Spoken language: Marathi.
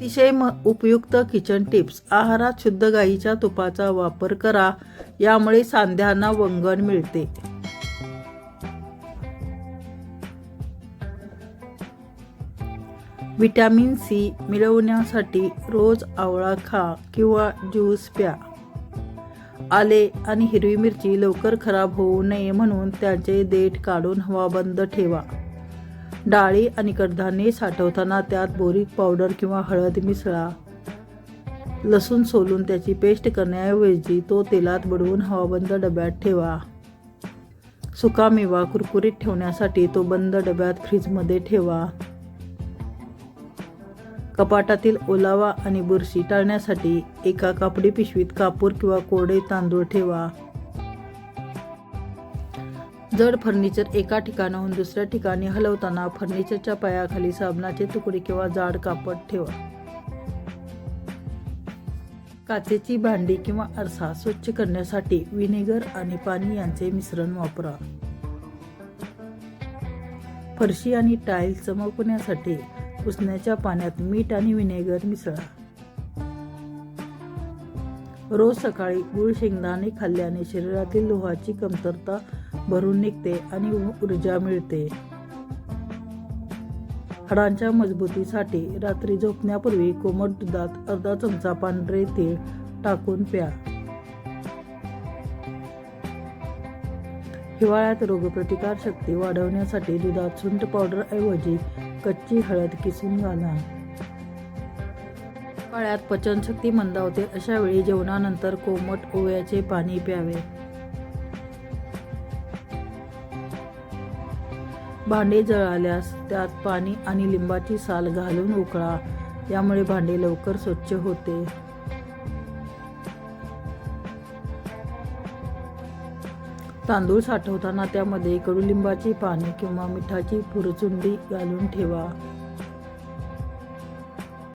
अतिशय उपयुक्त किचन टिप्स. आहारात शुद्ध गाईच्या तुपाचा वापर करा, यामुळे सांध्यांना वंगण मिळते. व्हिटॅमिन सी मिळवण्यासाठी रोज आवळा खा किंवा ज्यूस प्या. आले आणि हिरवी मिरची लवकर खराब होऊ नये म्हणून त्यांचे देठ काढून हवाबंद ठेवा. डाळी आणि कडधान्ये साठवताना त्यात बोरिक पावडर किंवा हळद मिसळा. लसूण सोलून त्याची पेस्ट करण्याऐवजी तो तेलात बुडवून हवाबंद डब्यात ठेवा. सुकामेवा कुरकुरीत ठेवण्यासाठी तो बंद डब्यात फ्रीजमध्ये ठेवा. कपाटातील ओलावा आणि बुरशी टाळण्यासाठी एका कापडी पिशवीत कापूर किंवा कोरडे तांदूळ ठेवा. जड फर्निचर एका ठिकाणाहून दुसऱ्या ठिकाणी हलवताना फर्निचरच्या पायाखाली साबणाचे तुकडे किंवा जाड कापड ठेवा. काचेची भांडी किंवा आरसा स्वच्छ करण्यासाठी व्हिनेगर आणि पाणी यांचे मिश्रण वापरा. फरशी आणि टाइल चमकवण्यासाठी पुसण्याच्या पाण्यात मीठ आणि व्हिनेगर मिसळा. रोज सकाळी गूळ शेंगदाणे खाल्ल्याने शरीरातील लोहाची कमतरता भरून निघते आणि ऊर्जा मिळते. हाडांच्या मजबूतीसाठी रात्री झोपण्यापूर्वी कोमट दुधात अर्धा चमचा पांढरे तीळ टाकून प्या. हिवाळ्यात रोगप्रतिकार शक्ती वाढवण्यासाठी दुधात सुंठ पावडर ऐवजी कच्ची हळद किसून घाला. हिवाळ्यात पचनशक्ती मंदावते, अशा वेळी जेवणानंतर कोमट ओव्याचे पाणी प्यावे. भांडे जळाल्यास त्यात पाणी आणि लिंबाची साल घालून उकळा, यामुळे भांडे लवकर स्वच्छ होते. तांदूळ साठवताना त्यामध्ये कडुलिंबाची पाने किंवा मिठाची फुरचुंडी घालून ठेवा.